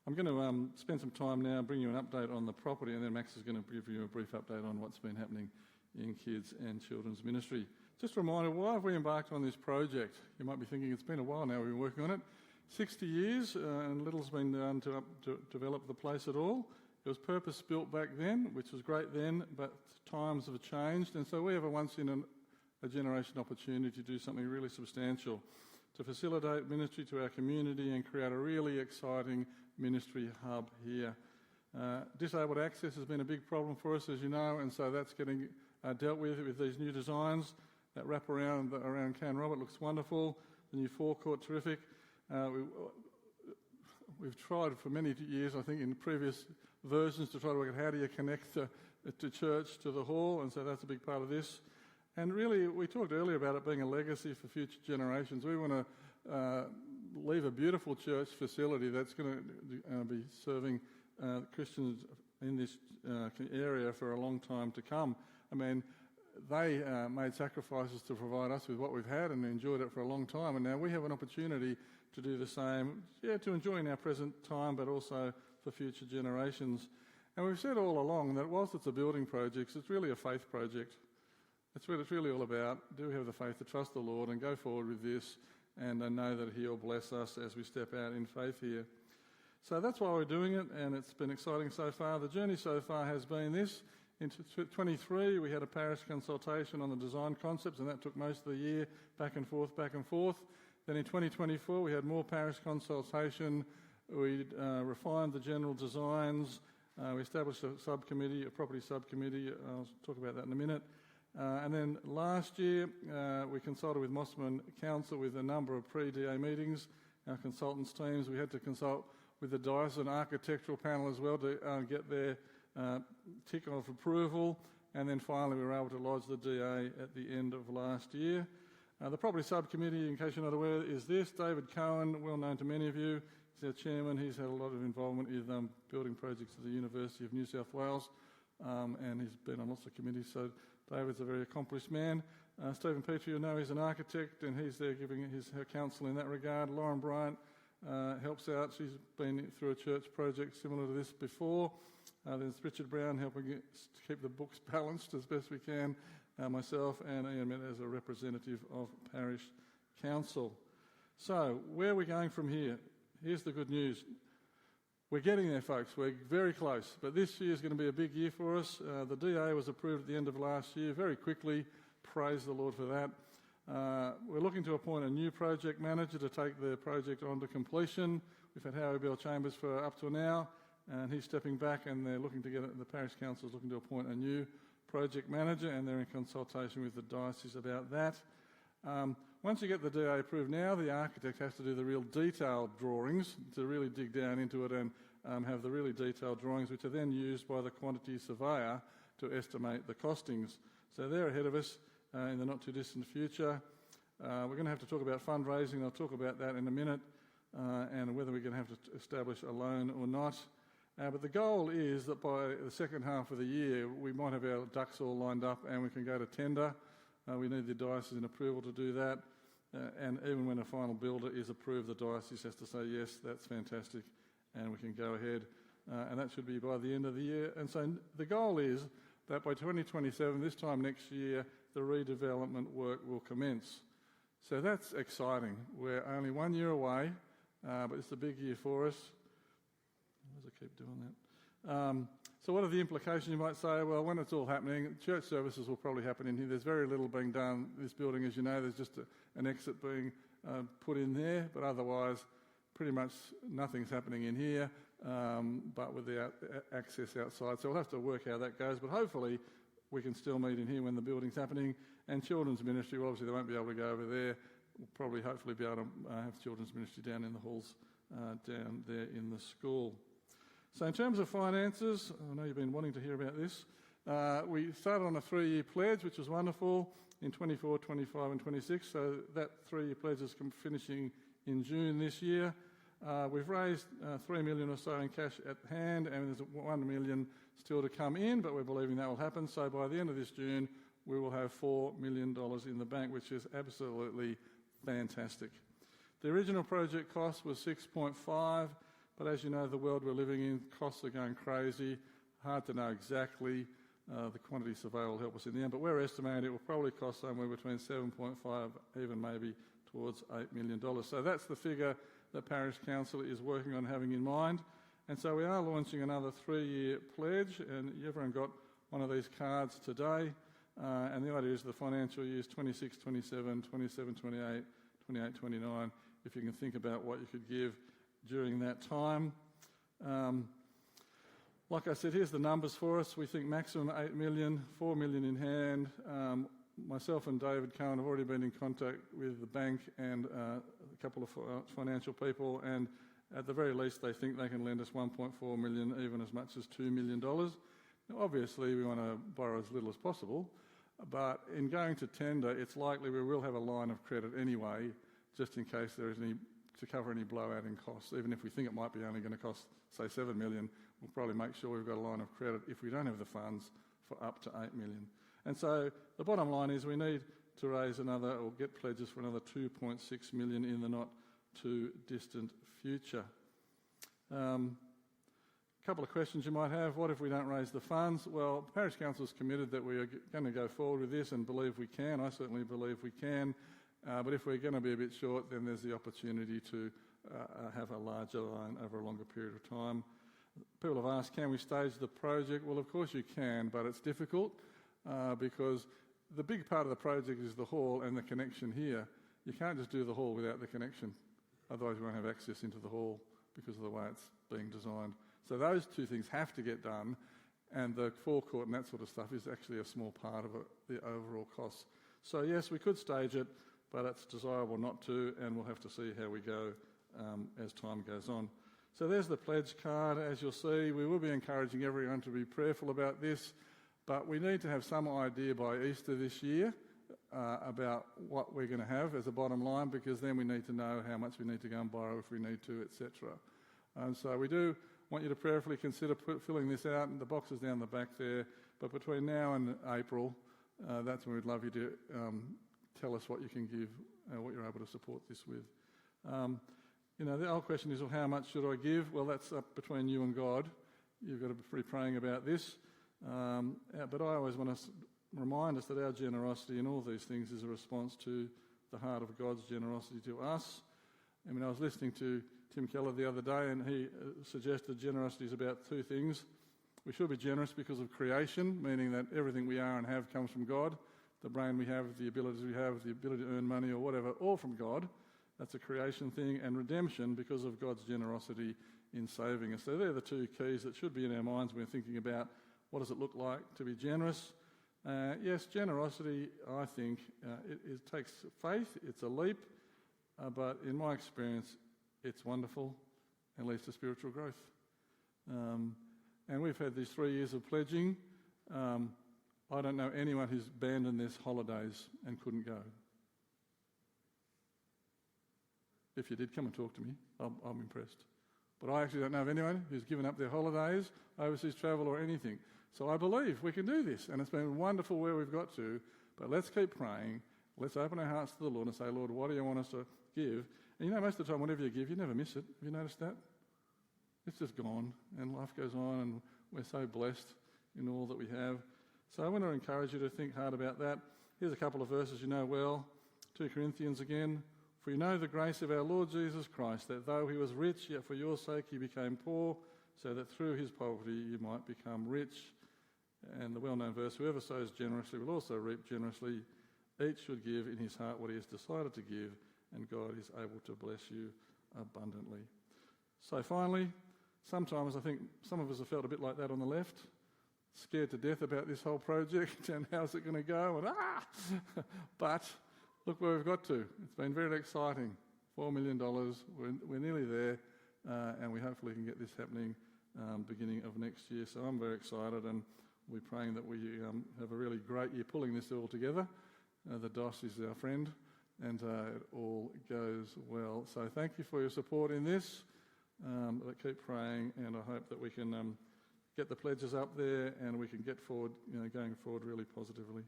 I'm going to spend some time now, bring you an update on the property, and then Max is going to give you a brief update on what's been happening in kids and children's ministry. Just a reminder, why have we embarked on this project? You might be thinking it's been a while now we've been working on it. 60 years and little's been done to develop the place at all. It was purpose-built back then, which was great then, but times have changed, and so we have a once-in-a-generation opportunity to do something really substantial, to facilitate ministry to our community and create a really exciting ministry hub here. Disabled access has been a big problem for us, as you know, and so that's getting dealt with these new designs. That wrap around Can Robert looks wonderful. The new forecourt, terrific. We've tried for many years, I think, in previous versions to try to work out how do you connect to church to the hall, and so that's a big part of this. And really, we talked earlier about it being a legacy for future generations. We want to leave a beautiful church facility that's going to be serving Christians in this area for a long time to come. I mean, they made sacrifices to provide us with what we've had and enjoyed it for a long time, and now we have an opportunity to do the same, to enjoy in our present time, but also for future generations. And we've said all along that whilst it's a building project, it's really a faith project. That's what it's really all about. Do we have the faith to trust the Lord and go forward with this and know that He'll bless us as we step out in faith here. So that's why we're doing it, and it's been exciting so far. The journey so far has been this. In 23, we had a parish consultation on the design concepts, and that took most of the year, back and forth. Then in 2024, we had more parish consultation. We refined the general designs. We established a subcommittee, a property subcommittee. I'll talk about that in a minute. And then last year, we consulted with Mosman Council with a number of pre-DA meetings, our consultants' teams. We had to consult with the diocesan architectural panel as well to get their tick of approval. And then finally, we were able to lodge the DA at the end of last year. The property subcommittee, in case you're not aware, is this. David Cohen, well known to many of you, is our chairman. He's had a lot of involvement with building projects at the University of New South Wales, and he's been on lots of committees, so David's a very accomplished man. Stephen Petrie, you know, he's an architect, and he's there giving her counsel in that regard. Lauren Bryant helps out. She's been through a church project similar to this before. There's Richard Brown helping to keep the books balanced as best we can. Myself and Ian Met as a representative of Parish Council. So, where are we going from here? Here's the good news. We're getting there, folks. We're very close. But this year is going to be a big year for us. The DA was approved at the end of last year, very quickly. Praise the Lord for that. We're looking to appoint a new project manager to take the project on to completion. We've had Howie Bell Chambers for up to now, and he's stepping back, and they're looking to the Parish Council is looking to appoint a new project manager, and they're in consultation with the diocese about that. Once you get the DA approved now, the architect has to do the real detailed drawings to really dig down into it and have the really detailed drawings, which are then used by the quantity surveyor to estimate the costings. So they're ahead of us in the not-too-distant future. We're going to have to talk about fundraising. I'll talk about that in a minute, and whether we're going to have to establish a loan or not. But the goal is that by the second half of the year, we might have our ducks all lined up and we can go to tender. We need the diocesan approval to do that. And even when a final builder is approved, the diocese has to say, yes, that's fantastic, and we can go ahead. And that should be by the end of the year. And so the goal is that by 2027, this time next year, the redevelopment work will commence. So that's exciting. We're only 1 year away, but it's a big year for us. Why does it keep doing that? So what are the implications, you might say? Well, when it's all happening, church services will probably happen in here. There's very little being done. This building, as you know, there's just an exit being put in there, but otherwise pretty much nothing's happening in here, but with the access outside. So we'll have to work how that goes, but hopefully we can still meet in here when the building's happening. And children's ministry, well, obviously they won't be able to go over there. We'll probably hopefully be able to have children's ministry down in the halls down there in the school. So in terms of finances, I know you've been wanting to hear about this. We started on a 3-year pledge, which was wonderful, in 24, 25 and 26. So that 3-year pledge is finishing in June this year. We've raised $3 million or so in cash at hand, and there's $1 million still to come in, but we're believing that will happen. So by the end of this June, we will have $4 million in the bank, which is absolutely fantastic. The original project cost was 6.5. but as you know, the world we're living in, costs are going crazy, hard to know exactly. The quantity survey will help us in the end, but we're estimating it will probably cost somewhere between 7.5, even maybe towards $8 million. So that's the figure that Parish Council is working on having in mind. And so we are launching another 3-year pledge, and everyone got one of these cards today. And the idea is the financial years 26, 27, 27, 28, 28, 29, if you can think about what you could give during that time. Like I said, here's the numbers for us. We think maximum 8 million, 4 million in hand. Myself and David Cohen have already been in contact with the bank and a couple of financial people, and at the very least they think they can lend us 1.4 million, even as much as $2 million. Now, obviously we want to borrow as little as possible, but in going to tender, it's likely we will have a line of credit anyway, just in case there is any to cover any blowout in costs. Even if we think it might be only going to cost, say, 7 million, we'll probably make sure we've got a line of credit if we don't have the funds for up to 8 million. And so the bottom line is we need to raise another, or get pledges for another 2.6 million in the not too distant future. A couple of questions you might have. What if we don't raise the funds? Well, Parish Council is committed that we are going to go forward with this and believe we can. I certainly believe we can. But if we're going to be a bit short, then there's the opportunity to have a larger loan over a longer period of time. People have asked, can we stage the project? Well, of course you can, but it's difficult because the big part of the project is the hall and the connection here. You can't just do the hall without the connection. Otherwise you won't have access into the hall because of the way it's being designed. So those two things have to get done, and the forecourt and that sort of stuff is actually a small part of the overall costs. So yes, we could stage it, but it's desirable not to, and we'll have to see how we go as time goes on. So there's the pledge card. As you'll see, we will be encouraging everyone to be prayerful about this, but we need to have some idea by Easter this year about what we're going to have as a bottom line, because then we need to know how much we need to go and borrow if we need to, etc. So we do want you to prayerfully consider filling this out, and the box is down the back there. But between now and April, that's when we'd love you to tell us what you can give, what you're able to support this with. The old question is, well, how much should I give? Well, that's up between you and God. You've got to be praying about this. But I always want to remind us that our generosity in all these things is a response to the heart of God's generosity to us. I mean, I was listening to Tim Keller the other day, and he suggested generosity is about two things. We should be generous because of creation, meaning that everything we are and have comes from God. The brain we have, the abilities we have, the ability to earn money or whatever, all from God. That's a creation thing. And redemption because of God's generosity in saving us. So they're the two keys that should be in our minds when we're thinking about what does it look like to be generous. Yes, generosity, I think, it takes faith. It's a leap. But in my experience, it's wonderful and leads to spiritual growth. And we've had these 3 years of pledging. I don't know anyone who's abandoned their holidays and couldn't go. If you did, come and talk to me. I'm impressed. But I actually don't know of anyone who's given up their holidays, overseas travel or anything. So I believe we can do this, and it's been wonderful where we've got to, but let's keep praying. Let's open our hearts to the Lord and say, Lord, what do you want us to give? And most of the time, whatever you give, you never miss it. Have you noticed that? It's just gone, and life goes on, and we're so blessed in all that we have. So I want to encourage you to think hard about that. Here's a couple of verses you know well. 2 Corinthians again. For you know the grace of our Lord Jesus Christ, that though he was rich, yet for your sake he became poor, so that through his poverty you might become rich. And the well-known verse, whoever sows generously will also reap generously. Each should give in his heart what he has decided to give, and God is able to bless you abundantly. So finally, sometimes I think some of us have felt a bit like that on the left, scared to death about this whole project and how's it going to go, and But look where we've got to. It's been very exciting. $4 million, we're nearly there, and we hopefully can get this happening beginning of next year. So I'm very excited, and we're praying that we have a really great year pulling this all together. The DOS is our friend, and it all goes well. So thank you for your support in this. But keep praying, and I hope that we can get the pledges up there and we can get forward, going forward really positively.